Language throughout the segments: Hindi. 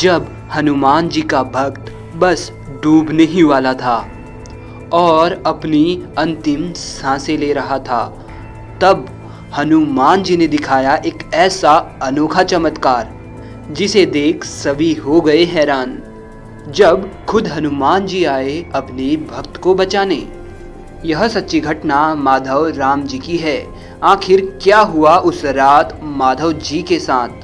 जब हनुमान जी का भक्त बस डूबने ही वाला था और अपनी अंतिम सांसें ले रहा था, तब हनुमान जी ने दिखाया एक ऐसा अनोखा चमत्कार जिसे देख सभी हो गए हैरान। जब खुद हनुमान जी आए अपने भक्त को बचाने। यह सच्ची घटना माधव राम जी की है। आखिर क्या हुआ उस रात माधव जी के साथ?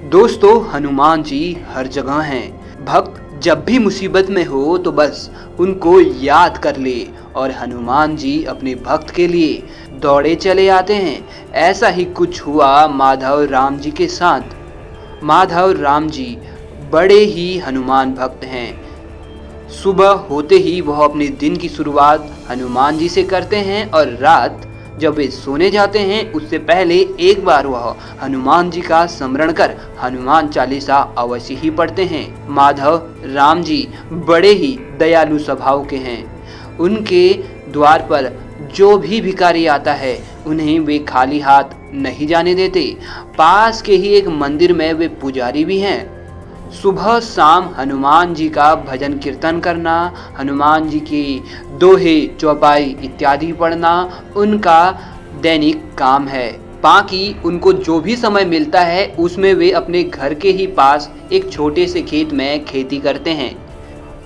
दोस्तों, हनुमान जी हर जगह हैं। भक्त जब भी मुसीबत में हो तो बस उनको याद कर ले और हनुमान जी अपने भक्त के लिए दौड़े चले आते हैं। ऐसा ही कुछ हुआ माधव राम जी के साथ। माधव राम जी बड़े ही हनुमान भक्त हैं। सुबह होते ही वह अपने दिन की शुरुआत हनुमान जी से करते हैं और रात जब वे सोने जाते हैं उससे पहले एक बार वह हनुमान जी का स्मरण कर हनुमान चालीसा अवश्य ही पढ़ते हैं। माधव राम जी बड़े ही दयालु स्वभाव के हैं। उनके द्वार पर जो भी भिखारी आता है उन्हें वे खाली हाथ नहीं जाने देते। पास के ही एक मंदिर में वे पुजारी भी हैं। सुबह शाम हनुमान जी का भजन कीर्तन करना, हनुमान जी की दोहे चौपाई इत्यादि पढ़ना उनका दैनिक काम है। बाकी उनको जो भी समय मिलता है उसमें वे अपने घर के ही पास एक छोटे से खेत में खेती करते हैं।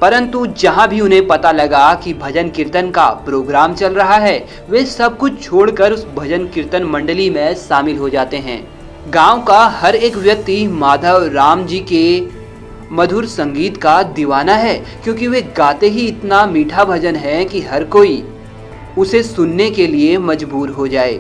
परंतु जहां भी उन्हें पता लगा कि भजन कीर्तन का प्रोग्राम चल रहा है, वे सब कुछ छोड़कर उस भजन कीर्तन मंडली में शामिल हो जाते हैं। गांव का हर एक व्यक्ति माधव राम जी के मधुर संगीत का दीवाना है, क्योंकि वे गाते ही इतना मीठा भजन है कि हर कोई उसे सुनने के लिए मजबूर हो जाए।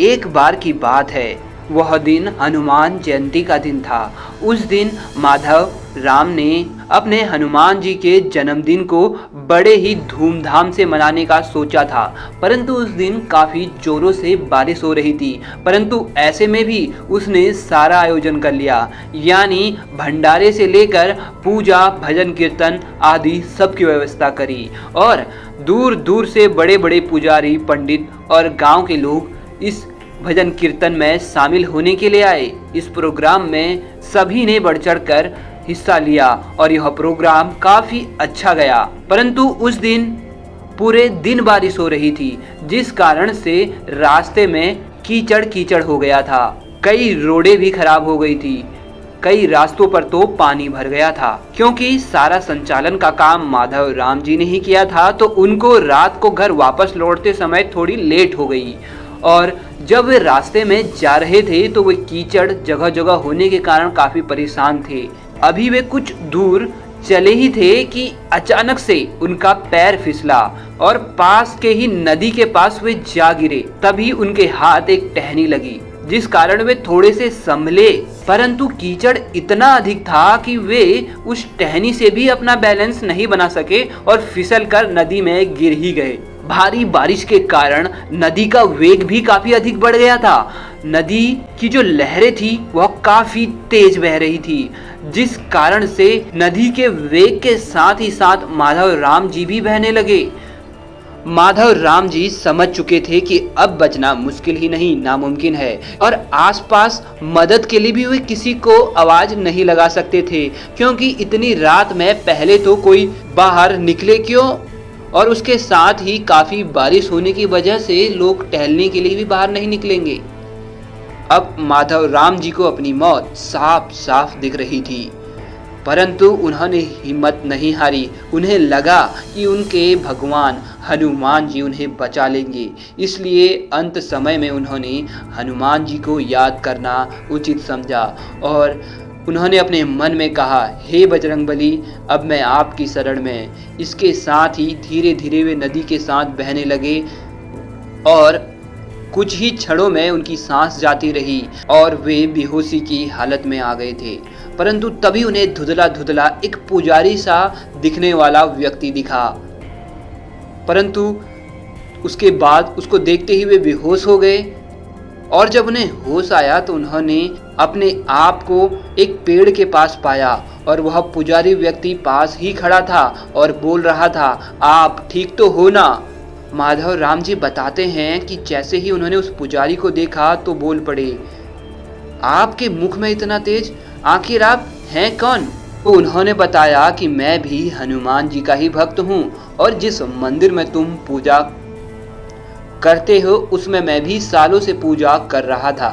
एक बार की बात है, वह दिन हनुमान जयंती का दिन था। उस दिन माधव राम ने अपने हनुमान जी के जन्मदिन को बड़े ही धूमधाम से मनाने का सोचा था, परंतु उस दिन काफ़ी जोरों से बारिश हो रही थी। परंतु ऐसे में भी उसने सारा आयोजन कर लिया, यानी भंडारे से लेकर पूजा भजन कीर्तन आदि सब की व्यवस्था करी और दूर दूर से बड़े बड़े पुजारी पंडित और गांव के लोग इस भजन कीर्तन में शामिल होने के लिए आए। इस प्रोग्राम में सभी ने बढ़ चढ़ कर हिस्सा लिया और यह प्रोग्राम काफी अच्छा गया। परंतु उस दिन पूरे दिन बारिश हो रही थी, जिस कारण से रास्ते में कीचड़ कीचड़ हो गया था। कई रोडें भी खराब हो गई थी। कई रास्तों पर तो पानी भर गया था। क्योंकि सारा संचालन का काम माधव राम जी ने ही किया था, तो उनको रात को घर वापस लौटते समय थोड़ी लेट हो गई और जब वे रास्ते में जा रहे थे तो वे कीचड़ जगह जगह होने के कारण काफी परेशान थे। अभी वे कुछ दूर चले ही थे कि अचानक से उनका पैर फिसला और पास के ही नदी के पास वे जा गिरे। तभी उनके हाथ एक टहनी लगी, जिस कारण वे थोड़े से संभले, परंतु कीचड़ इतना अधिक था कि वे उस टहनी से भी अपना बैलेंस नहीं बना सके और फिसल कर नदी में गिर ही गए। भारी बारिश के कारण नदी का वेग भी काफी अधिक बढ़ गया था। नदी की जो लहरें थी वह काफी तेज बह रही थी, जिस कारण से नदी के वेग के साथ ही साथ माधव राम जी भी बहने लगे। माधव राम जी समझ चुके थे कि अब बचना मुश्किल ही नहीं नामुमकिन है और आसपास मदद के लिए भी वे किसी को आवाज नहीं लगा सकते थे, क्योंकि इतनी रात में पहले तो कोई बाहर निकले क्यों, और उसके साथ ही काफी बारिश होने की वजह से लोग टहलने के लिए भी बाहर नहीं निकलेंगे। अब माधव राम जी को अपनी मौत साफ साफ दिख रही थी, परंतु उन्होंने हिम्मत नहीं हारी। उन्हें लगा कि उनके भगवान हनुमान जी उन्हें बचा लेंगे, इसलिए अंत समय में उन्होंने हनुमान जी को याद करना उचित समझा और उन्होंने अपने मन में कहा, हे बजरंगबली, अब मैं आपकी शरण में। इसके साथ ही धीरे धीरे वे नदी के साथ बहने लगे और कुछ ही क्षणों में उनकी सांस जाती रही और वे बेहोशी की हालत में आ गए थे। परंतु तभी उन्हें धुंधला धुंधला एक पुजारी सा दिखने वाला व्यक्ति दिखा, परंतु उसके बाद उसको देखते ही वे बेहोश हो गए और जब उन्हें होश आया तो उन्होंने अपने आप को एक पेड़ के पास पाया और वह पुजारी व्यक्ति पास ही खड़ा था और बोल रहा था, आप ठीक तो हो ना? माधव राम जी बताते हैं कि जैसे ही उन्होंने उस पुजारी को देखा तो बोल पड़े, आपके मुख में इतना तेज, आखिर आप हैं कौन? तो उन्होंने बताया कि मैं भी हनुमान जी का ही भक्त हूँ और जिस मंदिर में तुम पूजा करते हो उसमें मैं भी सालों से पूजा कर रहा था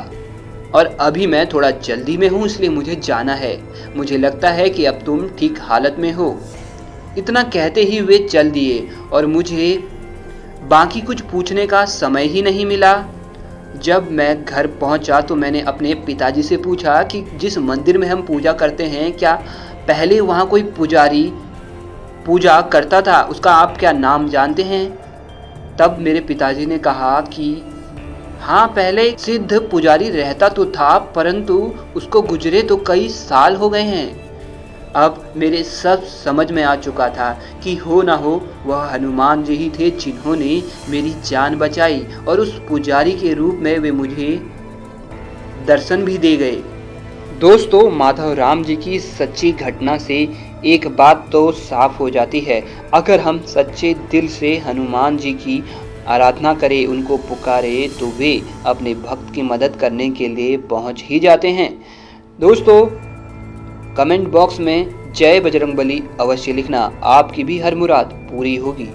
और अभी मैं थोड़ा जल्दी में हूँ, इसलिए मुझे जाना है। मुझे लगता है कि अब तुम ठीक हालत में हो। इतना कहते ही वे चल दिए और मुझे बाकी कुछ पूछने का समय ही नहीं मिला। जब मैं घर पहुंचा तो मैंने अपने पिताजी से पूछा कि जिस मंदिर में हम पूजा करते हैं, क्या पहले वहाँ कोई पुजारी पूजा करता था? उसका आप क्या नाम जानते हैं? तब मेरे पिताजी ने कहा कि हाँ, पहले सिद्ध पुजारी रहता तो था, परंतु उसको गुजरे तो कई साल हो गए हैं। अब मेरे सब समझ में आ चुका था कि हो ना हो वह हनुमान जी ही थे जिन्होंने मेरी जान बचाई और उस पुजारी के रूप में वे मुझे दर्शन भी दे गए। दोस्तों, माधव राम जी की सच्ची घटना से एक बात तो साफ हो जाती है, अगर हम सच्चे दिल से हनुमान जी की आराधना करें, उनको पुकारे, तो वे अपने भक्त की मदद करने के लिए पहुंच ही जाते हैं। दोस्तों, कमेंट बॉक्स में जय बजरंगबली अवश्य लिखना, आपकी भी हर मुराद पूरी होगी।